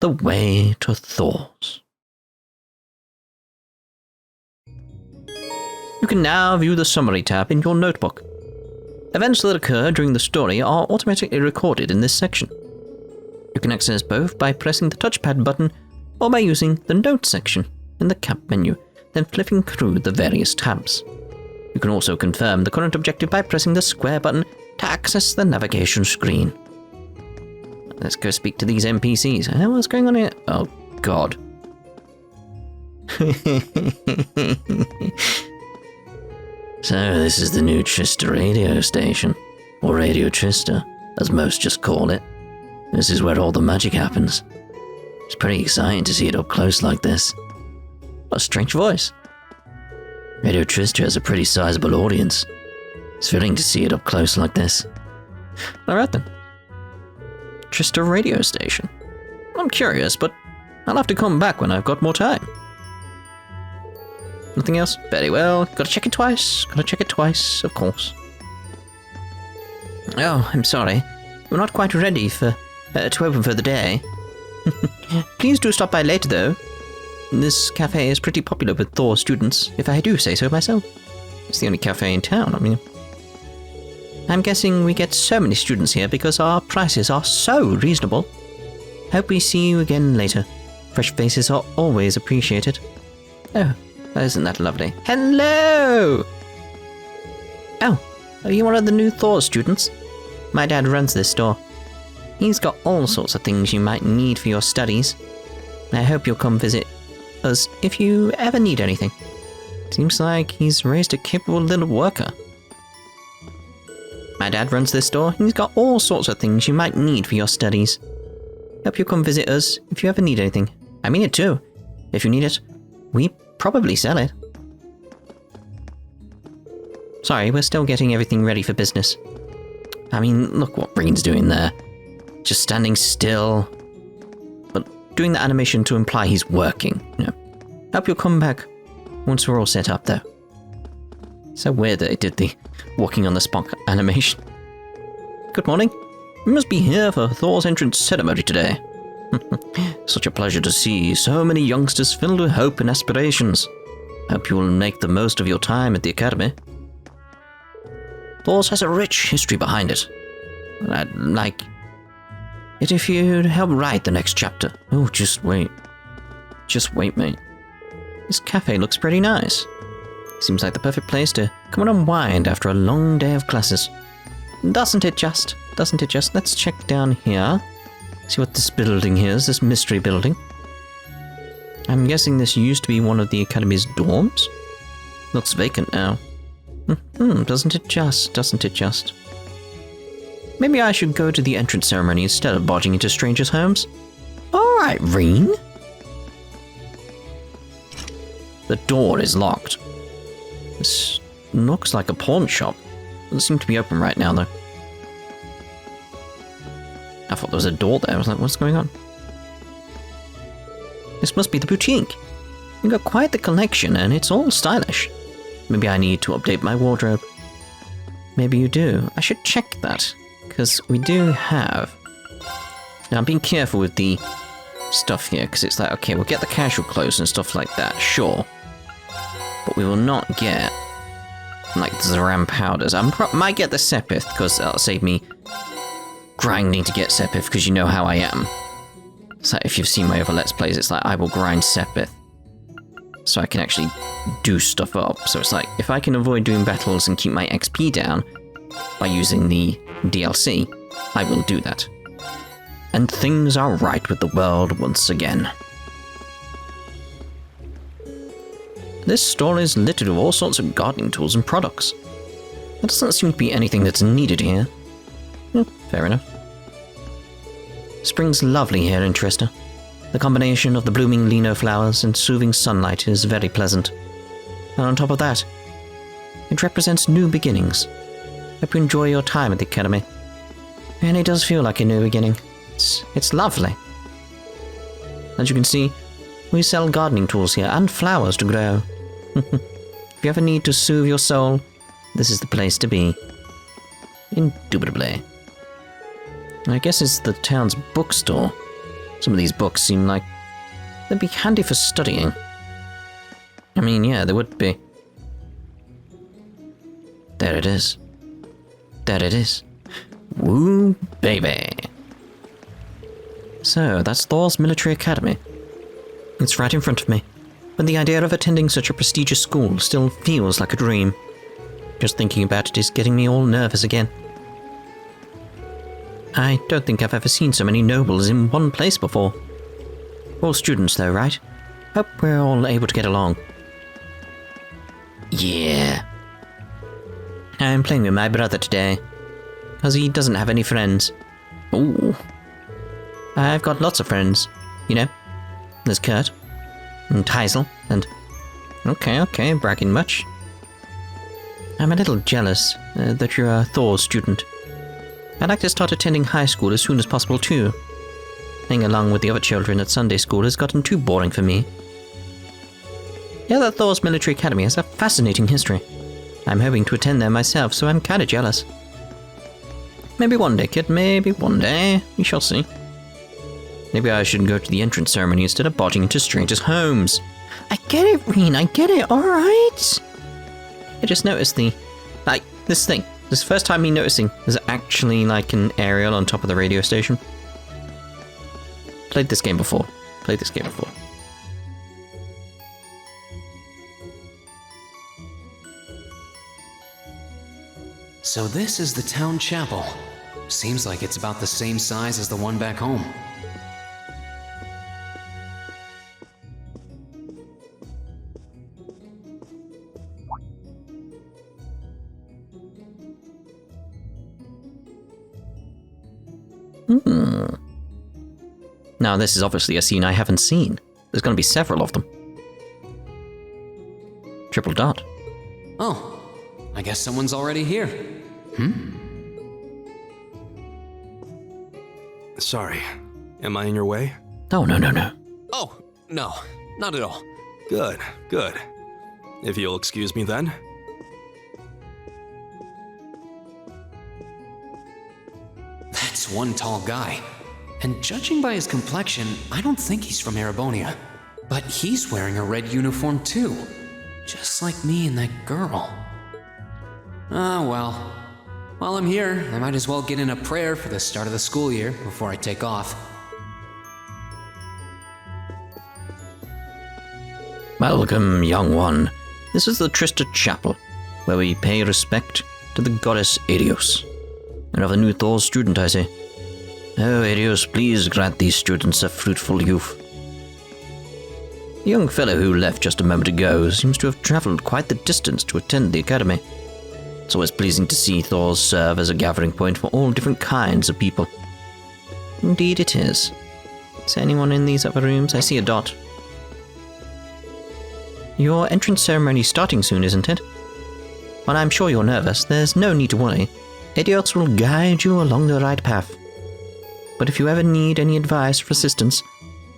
The way to Thors. You can now view the summary tab in your notebook. Events that occur during the story are automatically recorded in this section. You can access both by pressing the touchpad button or by using the Notes section in the cap menu, then flipping through the various tabs. You can also confirm the current objective by pressing the square button to access the navigation screen. Let's go speak to these NPCs. What's going on here? Oh, God. So, this is the new Trista radio station, or Radio Trista, as most just call it. This is where all the magic happens. It's pretty exciting to see it up close like this. What a strange voice. Radio Trista has a pretty sizable audience. It's thrilling to see it up close like this. Alright then. Trista radio station. I'm curious, but I'll have to come back when I've got more time. Nothing else? Very well. Gotta check it twice, of course. Oh, I'm sorry. We're not quite ready to open for the day. Please do stop by later, though. This cafe is pretty popular with Thors students, if I do say so myself. It's the only cafe in town, I mean. I'm guessing we get so many students here because our prices are so reasonable. Hope we see you again later. Fresh faces are always appreciated. Oh, isn't that lovely? Hello! Oh, are you one of the new Thors students? My dad runs this store. He's got all sorts of things you might need for your studies. I hope you'll come visit us if you ever need anything. Seems like he's raised a capable little worker. My dad runs this store. He's got all sorts of things you might need for your studies. Hope you'll come visit us if you ever need anything. I mean it too. If you need it, we probably sell it. Sorry, we're still getting everything ready for business. I mean, look what Breen's doing there. Just standing still, but doing the animation to imply he's working. You know. Hope you'll come back once we're all set up, though. So weird that it did the walking on the spot animation. Good morning. You must be here for Thor's entrance ceremony today. Such a pleasure to see so many youngsters filled with hope and aspirations. Hope you will make the most of your time at the academy. Thors has a rich history behind it. I'd like it if you'd help write the next chapter. Oh, just wait. Just wait, mate. This cafe looks pretty nice. Seems like the perfect place to come and unwind after a long day of classes. Doesn't it just? Doesn't it just? Let's check down here. See what this building here is, this mystery building. I'm guessing this used to be one of the academy's dorms? Looks vacant now. Doesn't it just? Doesn't it just? Maybe I should go to the entrance ceremony instead of barging into strangers' homes. Alright, Reen. The door is locked. This looks like a pawn shop. Doesn't seem to be open right now, though. I thought there was a door there. I was like, what's going on? This must be the boutique. You've got quite the collection, and it's all stylish. Maybe I need to update my wardrobe. Maybe you do. I should check that, because we do have... Now, I'm being careful with the stuff here, because it's like, okay, we'll get the casual clothes and stuff like that, sure. But we will not get, like, the Zaram powders. I might get the Sepith, because that'll save me grinding to get Sepith, because you know how I am. It's like, if you've seen my other Let's Plays, it's like, I will grind Sepith, so I can actually do stuff up. So it's like, if I can avoid doing battles and keep my XP down by using the DLC, I will do that. And things are right with the world once again. This store is littered with all sorts of gardening tools and products. There doesn't seem to be anything that's needed here. Fair enough. Spring's lovely here in Trista. The combination of the blooming lino flowers and soothing sunlight is very pleasant. And on top of that, it represents new beginnings. Hope you enjoy your time at the academy. And it does feel like a new beginning. It's lovely. As you can see, we sell gardening tools here and flowers to grow. If you ever need to soothe your soul, this is the place to be. Indubitably. I guess it's the town's bookstore. Some of these books seem like they'd be handy for studying. I mean, yeah, they would be. There it is. There it is. Woo, baby. So, that's Thors Military Academy. It's right in front of me, but the idea of attending such a prestigious school still feels like a dream. Just thinking about it is getting me all nervous again. I don't think I've ever seen so many nobles in one place before. All students though, right? Hope we're all able to get along. Yeah. I'm playing with my brother today, because he doesn't have any friends. Ooh. I've got lots of friends, you know. There's Kurt, and Teisel, and... Okay, bragging much. I'm a little jealous that you're a Thors student. I'd like to start attending high school as soon as possible too. Playing along with the other children at Sunday school has gotten too boring for me. Yeah, that Thors Military Academy has a fascinating history. I'm hoping to attend there myself, so I'm kinda jealous. Maybe one day, kid, maybe one day. We shall see. Maybe I should go to the entrance ceremony instead of barging into strangers' homes. I get it, Reen, I get it, alright? I just noticed this thing. This is the first time me noticing there's actually like an aerial on top of the radio station. Played this game before. So this is the town chapel. Seems like it's about the same size as the one back home. Now this is obviously a scene I haven't seen. There's going to be several of them. Triple dot. Oh, I guess someone's already here. Sorry, am I in your way? Oh, no. Oh, no, not at all. Good. If you'll excuse me then. That's one tall guy. And judging by his complexion, I don't think he's from Erebonia. But he's wearing a red uniform too. Just like me and that girl. Ah, well. While I'm here, I might as well get in a prayer for the start of the school year before I take off. Welcome, young one. This is the Trista Chapel, where we pay respect to the goddess Arios. Another new Thors student, I say. Oh, Arios, please grant these students a fruitful youth. The young fellow who left just a moment ago seems to have travelled quite the distance to attend the academy. It's always pleasing to see Thors serve as a gathering point for all different kinds of people. Indeed it is. Is there anyone in these other rooms? I see a dot. Your entrance ceremony is starting soon, isn't it? While I'm sure you're nervous, there's no need to worry. Idiots will guide you along the right path. But if you ever need any advice or assistance,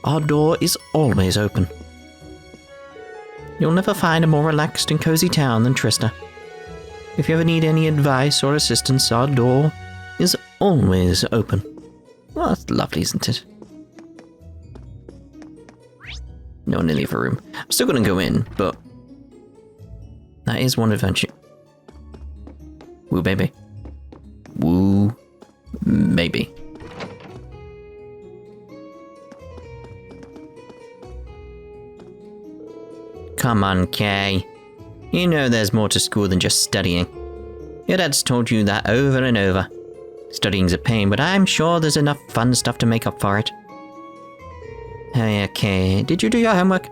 our door is always open. You'll never find a more relaxed and cozy town than Trista. If you ever need any advice or assistance, our door is always open. Well, that's lovely, isn't it? No one in the other room. I'm still going to go in, but that is one adventure. Woo, baby. Woo, baby. Come on, Kay. You know there's more to school than just studying. Your dad's told you that over and over. Studying's a pain, but I'm sure there's enough fun stuff to make up for it. Hey, okay, did you do your homework?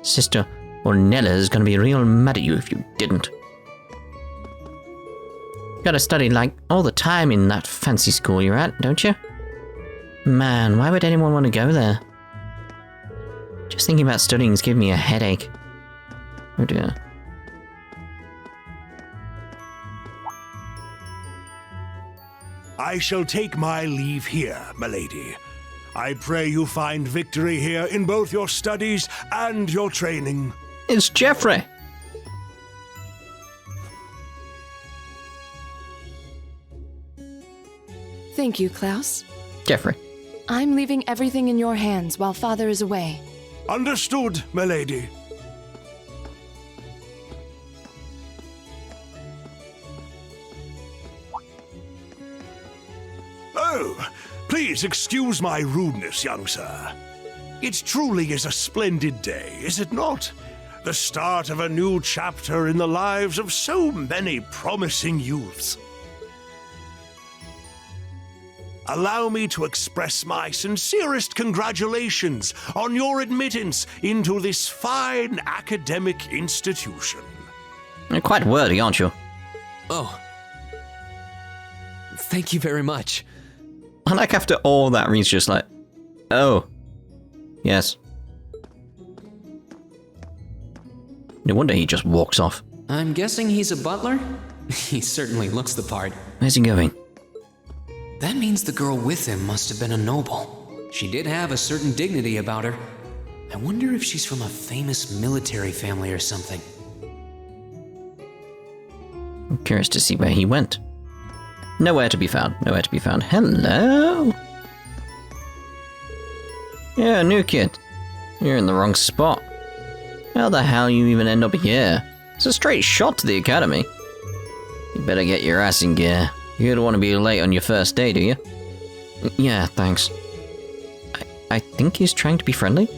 Sister Ornella's gonna be real mad at you if you didn't. Gotta study like all the time in that fancy school you're at, don't you? Man, why would anyone want to go there? Just thinking about studying's giving me a headache. Oh dear. I shall take my leave here, milady. I pray you find victory here in both your studies and your training. It's Jeffrey! Thank you, Klaus. Jeffrey. I'm leaving everything in your hands while Father is away. Understood, milady. Oh, please excuse my rudeness, young sir. It truly is a splendid day, is it not? The start of a new chapter in the lives of so many promising youths. Allow me to express my sincerest congratulations on your admittance into this fine academic institution. You're quite wordy, aren't you? Oh. Thank you very much. I like after all that, Reed's just like, oh, yes. No wonder he just walks off. I'm guessing he's a butler? He certainly looks the part. Where's he going? That means the girl with him must have been a noble. She did have a certain dignity about her. I wonder if she's from a famous military family or something. I'm curious to see where he went. Nowhere to be found. Nowhere to be found. Hello? Yeah, new kid. You're in the wrong spot. How the hell you even end up here? It's a straight shot to the academy. You better get your ass in gear. You don't want to be late on your first day, do you? Yeah, thanks. I think he's trying to be friendly?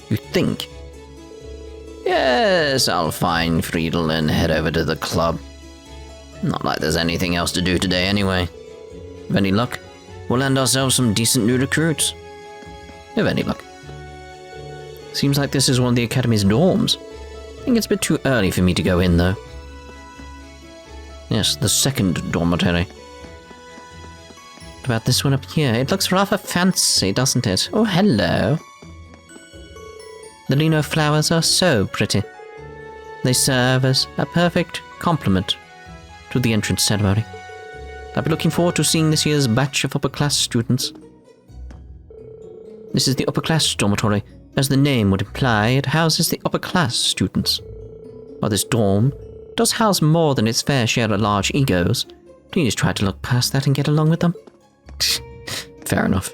You think? Yes, I'll find Friedel and head over to the club. Not like there's anything else to do today anyway. With any luck, we'll land ourselves some decent new recruits. With any luck. Seems like this is one of the academy's dorms. I think it's a bit too early for me to go in, though. Yes, the second dormitory. What about this one up here? It looks rather fancy, doesn't it? Oh, hello. The Lino flowers are so pretty. They serve as a perfect complement to the entrance ceremony. I'll be looking forward to seeing this year's batch of upper-class students. This is the upper-class dormitory. As the name would imply, it houses the upper-class students. While this dorm does house more than its fair share of large egos, please try to look past that and get along with them. Fair enough.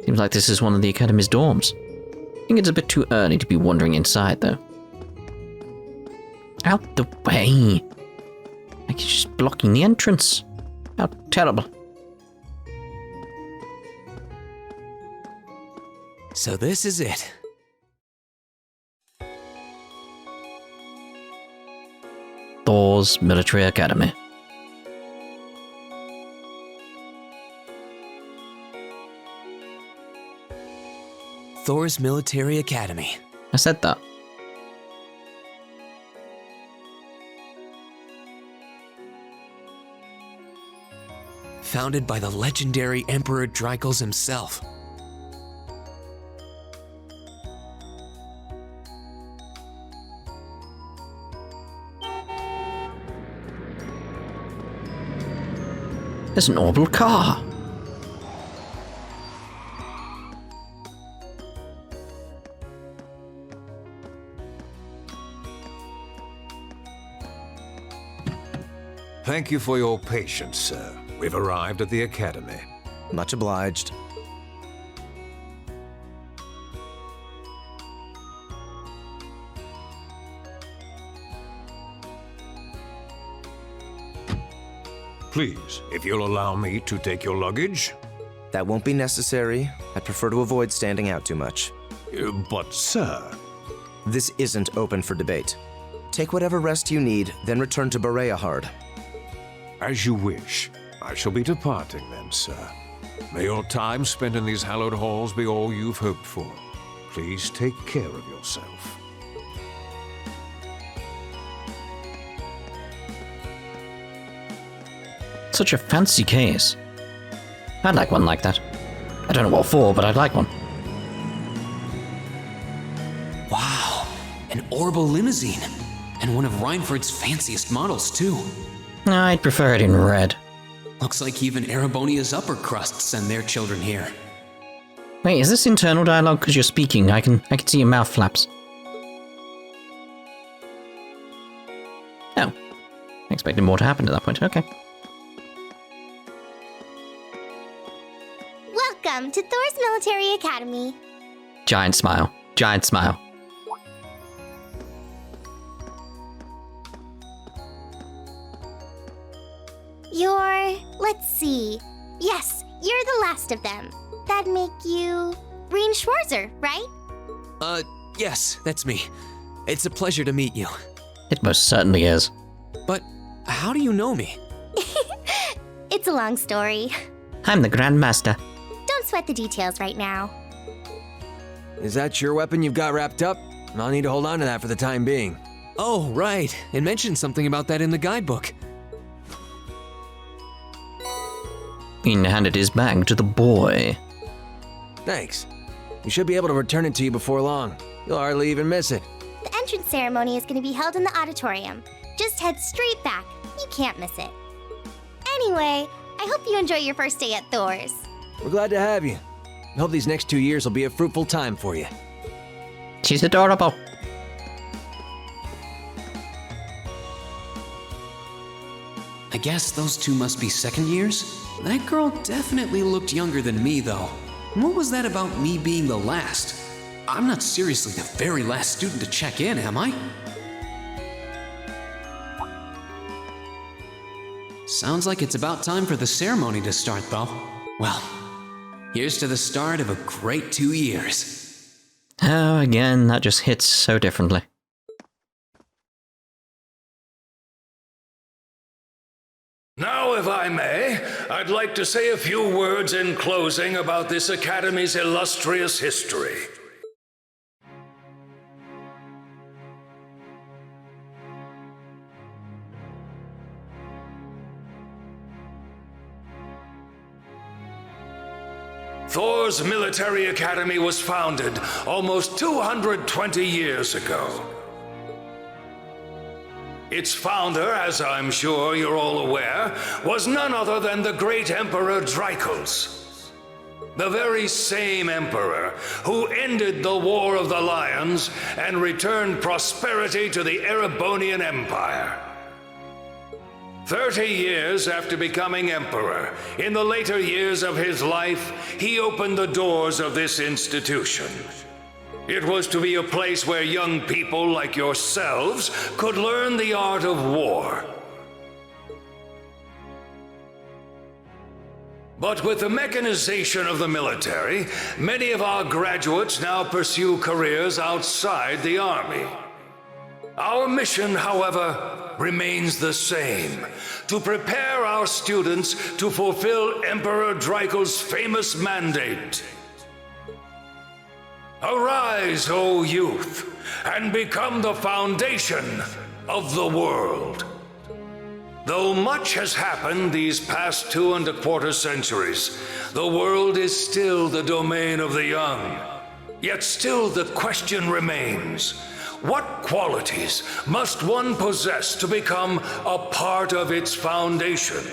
Seems like this is one of the academy's dorms. I think it's a bit too early to be wandering inside, though. Out the way! Like he's just blocking the entrance. How terrible. So this is it. Thors Military Academy. Thors Military Academy. I said that. Founded by the legendary Emperor Dreikels himself. There's an orbital car. Thank you for your patience, sir. We've arrived at the academy. Much obliged. Please, if you'll allow me to take your luggage. That won't be necessary. I'd prefer to avoid standing out too much. But, sir... This isn't open for debate. Take whatever rest you need, then return to Bereahard. As you wish. I shall be departing then, sir. May your time spent in these hallowed halls be all you've hoped for. Please take care of yourself. Such a fancy case. I'd like one like that. I don't know what for, but I'd like one. Wow, an orbital limousine. And one of Reinford's fanciest models, too. I'd prefer it in red. Looks like even Erebonia's upper crust send their children here. Wait, is this internal dialogue? Because you're speaking. I can see your mouth flaps. Oh. I expected more to happen at that point. Okay. Welcome to Thors Military Academy. Giant smile. Giant smile. Let's see. Yes, you're the last of them. That'd make you Reen Schwarzer, right? Yes, that's me. It's a pleasure to meet you. It most certainly is. But how do you know me? It's a long story. I'm the Grand Master. Don't sweat the details right now. Is that your weapon you've got wrapped up? I'll need to hold on to that for the time being. Oh, right. It mentioned something about that in the guidebook. He handed his bag to the boy. Thanks. We should be able to return it to you before long. You'll hardly even miss it. The entrance ceremony is going to be held in the auditorium. Just head straight back. You can't miss it. Anyway, I hope you enjoy your first day at Thors. We're glad to have you. I hope these next 2 years will be a fruitful time for you. She's adorable. I guess those two must be second years? That girl definitely looked younger than me, though. What was that about me being the last? I'm not seriously the very last student to check in, am I? Sounds like it's about time for the ceremony to start, though. Well, here's to the start of a great 2 years. Oh, again, that just hits so differently. Now, if I may, I'd like to say a few words in closing about this Academy's illustrious history. Thors Military Academy was founded almost 220 years ago. Its founder, as I'm sure you're all aware, was none other than the great Emperor Dreichels. The very same emperor who ended the War of the Lions and returned prosperity to the Erebonian Empire. 30 years after becoming emperor, in the later years of his life, he opened the doors of this institution. It was to be a place where young people like yourselves could learn the art of war. But with the mechanization of the military, many of our graduates now pursue careers outside the army. Our mission, however, remains the same: to prepare our students to fulfill Emperor Dreichels' famous mandate. Arise, O youth, and become the foundation of the world. Though much has happened these past 2¼ centuries, the world is still the domain of the young. Yet still the question remains: what qualities must one possess to become a part of its foundation?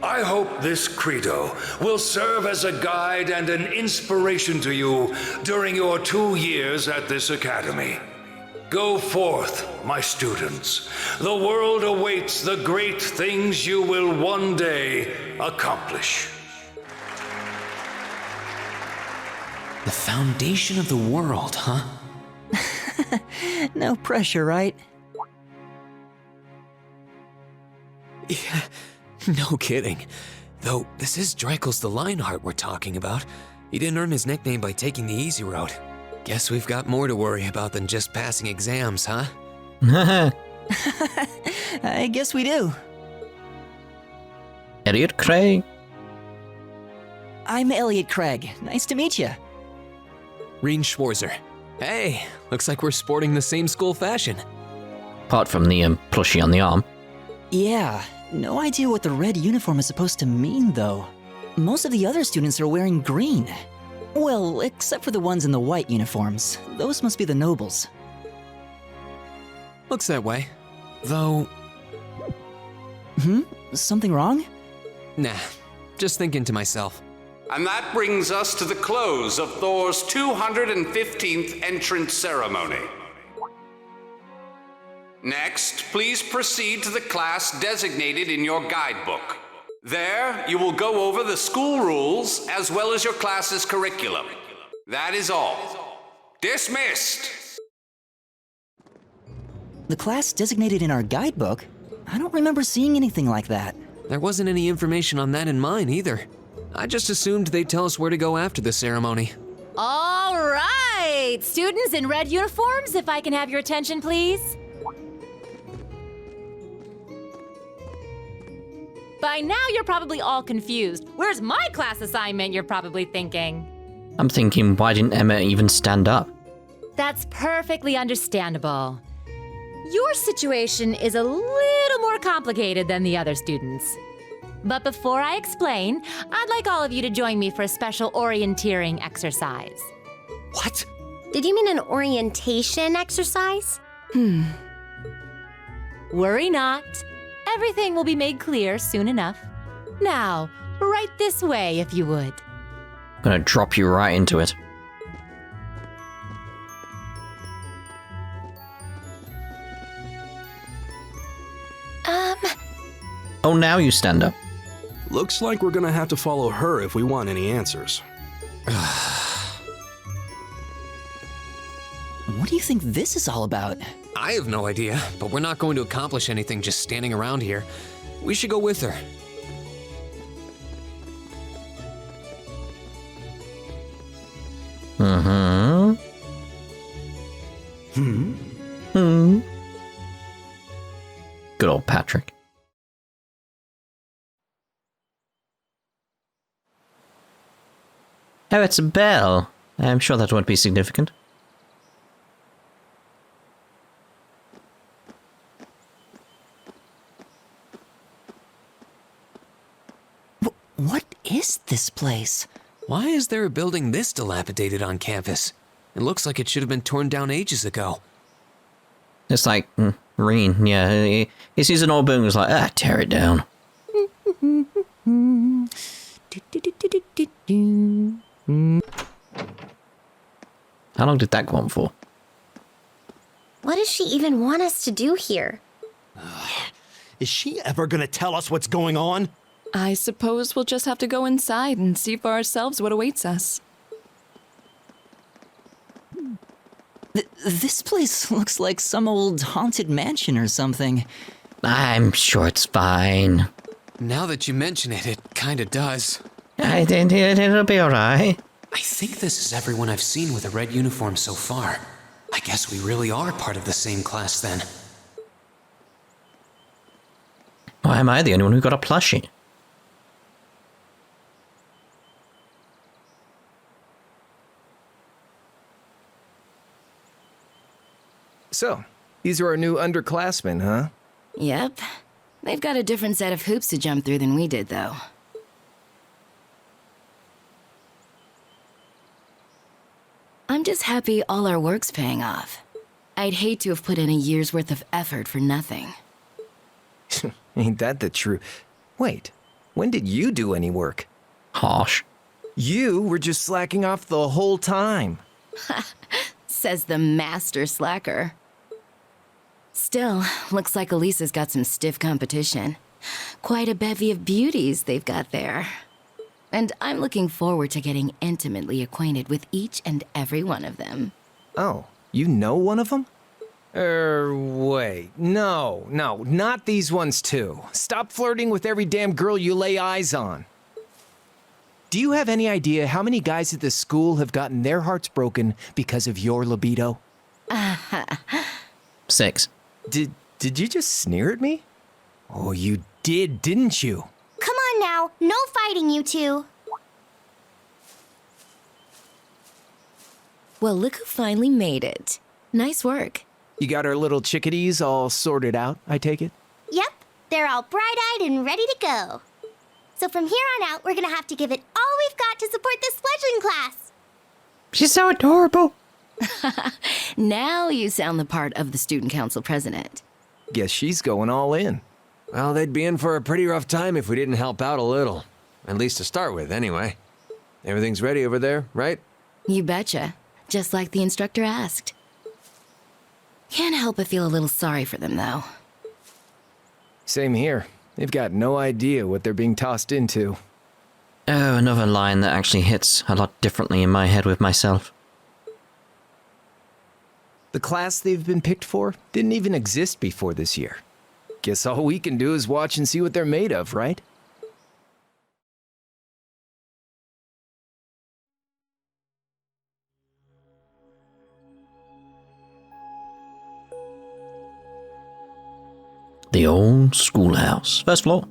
I hope this credo will serve as a guide and an inspiration to you during your 2 years at this academy. Go forth, my students. The world awaits the great things you will one day accomplish. The foundation of the world, huh? No pressure, right? Yeah, no kidding. Though, this is Dreichels the Lionheart we're talking about. He didn't earn his nickname by taking the easy road. Guess we've got more to worry about than just passing exams, huh? I guess we do. Elliot Craig. I'm Elliot Craig. Nice to meet you. Reen Schwarzer. Hey, looks like we're sporting the same school fashion. Apart from the plushie on the arm. Yeah, no idea what the red uniform is supposed to mean, though. Most of the other students are wearing green. Well, except for the ones in the white uniforms. Those must be the nobles. Looks that way. Though... Something wrong? Nah, just thinking to myself. And that brings us to the close of Thor's 215th entrance ceremony. Next, please proceed to the class designated in your guidebook. There, you will go over the school rules as well as your class's curriculum. That is all. Dismissed! The class designated in our guidebook? I don't remember seeing anything like that. There wasn't any information on that in mine either. I just assumed they'd tell us where to go after the ceremony. All right! Students in red uniforms, if I can have your attention, please. By now, you're probably all confused. Where's my class assignment, you're probably thinking? I'm thinking, why didn't Emma even stand up? That's perfectly understandable. Your situation is a little more complicated than the other students. But before I explain, I'd like all of you to join me for a special orienteering exercise. What? Did you mean an orientation exercise? Worry not. Everything will be made clear soon enough. Now, right this way, if you would. I'm gonna drop you right into it. Oh, now you stand up. Looks like we're gonna have to follow her if we want any answers. What do you think this is all about? I have no idea, but we're not going to accomplish anything just standing around here. We should go with her. Good old Patrick. Oh, it's a bell. I'm sure that won't be significant. What is this place? Why is there a building this dilapidated on campus? It looks like it should have been torn down ages ago. It's like, Reen, yeah, he sees an old building and is like, tear it down. How long did that go on for? What does she even want us to do here? Is she ever gonna tell us what's going on? I suppose we'll just have to go inside and see for ourselves what awaits us. This place looks like some old haunted mansion or something. I'm sure it's fine. Now that you mention it, it kinda does. It'll be alright. I think this is everyone I've seen with a red uniform so far. I guess we really are part of the same class then. Why am I the only one who got a plushie? So, these are our new underclassmen, huh? Yep. They've got a different set of hoops to jump through than we did, though. I'm just happy all our work's paying off. I'd hate to have put in a year's worth of effort for nothing. Ain't that the truth? Wait, when did you do any work? Harsh. You were just slacking off the whole time. Says the master slacker. Still, looks like Elisa's got some stiff competition. Quite a bevy of beauties they've got there. And I'm looking forward to getting intimately acquainted with each and every one of them. Oh, you know one of them? Wait. No, not these ones too. Stop flirting with every damn girl you lay eyes on. Do you have any idea how many guys at this school have gotten their hearts broken because of your libido? 6. Did you just sneer at me? Oh, you did, didn't you? Come on now, no fighting, you two. Well, look who finally made it. Nice work. You got our little chickadees all sorted out, I take it? Yep, they're all bright-eyed and ready to go. So from here on out, we're gonna have to give it all we've got to support this fledgling class. She's so adorable. Now you sound the part of the student council president. Guess she's going all in. Well, they'd be in for a pretty rough time if we didn't help out a little. At least to start with, anyway. Everything's ready over there, right? You betcha. Just like the instructor asked. Can't help but feel a little sorry for them, though. Same here. They've got no idea what they're being tossed into. Oh, another line that actually hits a lot differently in my head with myself. The class they've been picked for didn't even exist before this year. Guess all we can do is watch and see what they're made of, right? The Old Schoolhouse. First floor.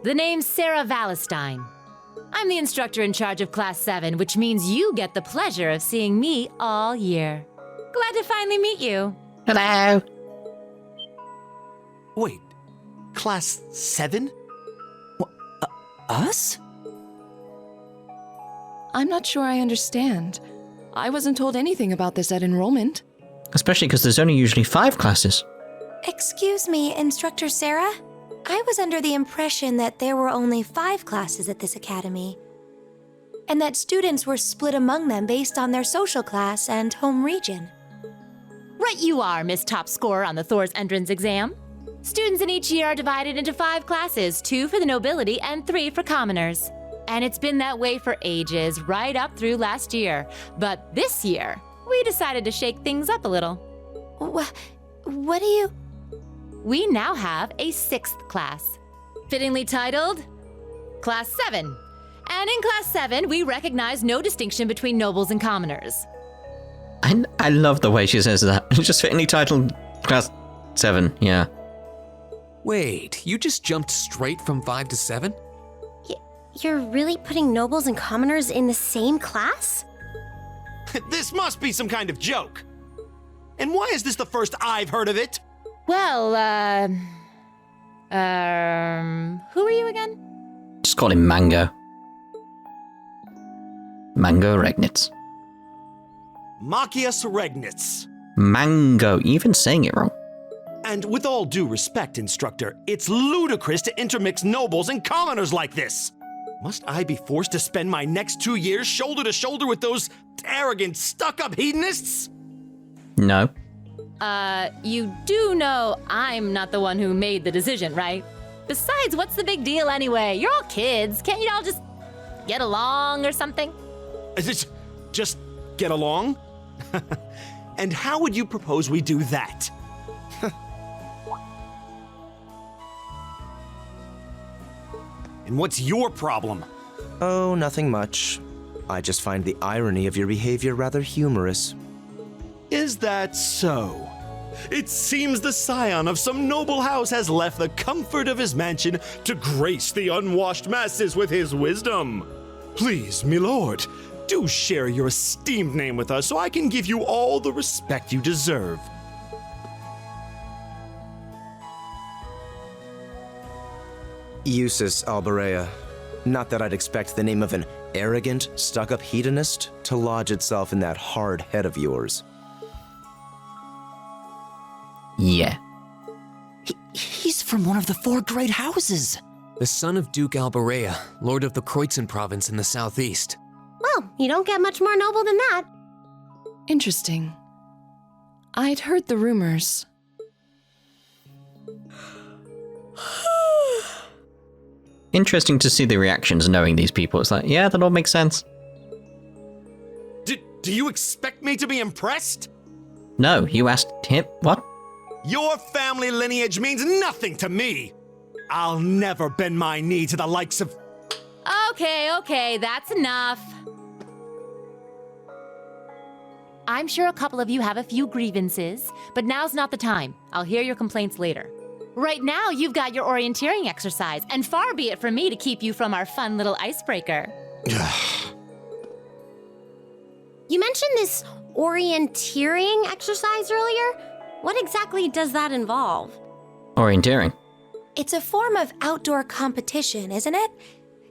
The name's Sarah Valestine. I'm the instructor in charge of Class 7, which means you get the pleasure of seeing me all year. Glad to finally meet you. Hello. Wait, Class 7? Us? I'm not sure I understand. I wasn't told anything about this at enrollment. Especially because there's only usually 5 classes. Excuse me, Instructor Sarah? I was under the impression that there were only 5 classes at this academy, and that students were split among them based on their social class and home region. Right you are, Miss Top Scorer on the Thors entrance exam. Students in each year are divided into 5 classes, 2 for the nobility and 3 for commoners. And it's been that way for ages, right up through last year. But this year, we decided to shake things up a little. What do you... We now have a 6th class, fittingly titled Class 7. And in Class 7, we recognize no distinction between nobles and commoners. I love the way she says that. It's just fittingly titled Class 7, yeah. Wait, you just jumped straight from 5 to 7? You're really putting nobles and commoners in the same class? This must be some kind of joke. And why is this the first I've heard of it? Well, who are you again? Just call him Mango. Mango Regnitz. Machias Regnitz. Mango, even saying it wrong. And with all due respect, Instructor, it's ludicrous to intermix nobles and commoners like this. Must I be forced to spend my next 2 years shoulder to shoulder with those arrogant, stuck-up hedonists? No. You do know I'm not the one who made the decision, right? Besides, what's the big deal anyway? You're all kids. Can't you all just get along or something? Just get along? And how would you propose we do that? And what's your problem? Oh, nothing much. I just find the irony of your behavior rather humorous. Is that so? It seems the scion of some noble house has left the comfort of his mansion to grace the unwashed masses with his wisdom. Please, milord, do share your esteemed name with us so I can give you all the respect you deserve. Eustace Alberea. Not that I'd expect the name of an arrogant, stuck-up hedonist to lodge itself in that hard head of yours. Yeah. He's from one of the 4 great houses. The son of Duke Alberea, lord of the Kreutzen province in the southeast. Well, you don't get much more noble than that. Interesting. I'd heard the rumors. Interesting to see the reactions knowing these people. It's like, yeah, that all makes sense. Do you expect me to be impressed? No, you asked him. What? Your family lineage means nothing to me. I'll never bend my knee to the likes of... Okay, that's enough. I'm sure a couple of you have a few grievances, but now's not the time. I'll hear your complaints later. Right now, you've got your orienteering exercise, and far be it from me to keep you from our fun little icebreaker. You mentioned this orienteering exercise earlier. What exactly does that involve? Orienteering. It's a form of outdoor competition, isn't it?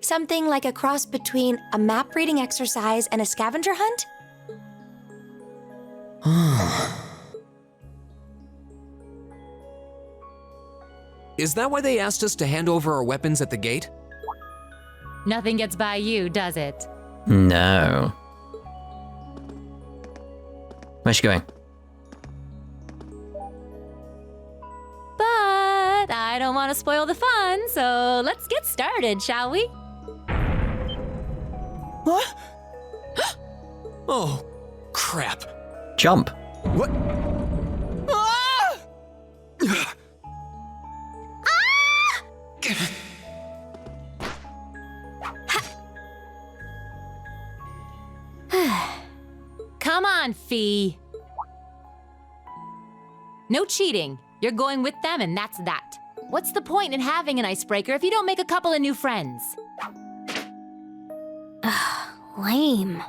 Something like a cross between a map reading exercise and a scavenger hunt? Is that why they asked us to hand over our weapons at the gate? Nothing gets by you, does it? No. Where's she going? But I don't want to spoil the fun, so let's get started, shall we? What? Oh, crap. Jump. What? Come on, Fee. No cheating. You're going with them, and that's that. What's the point in having an icebreaker if you don't make a couple of new friends? Lame.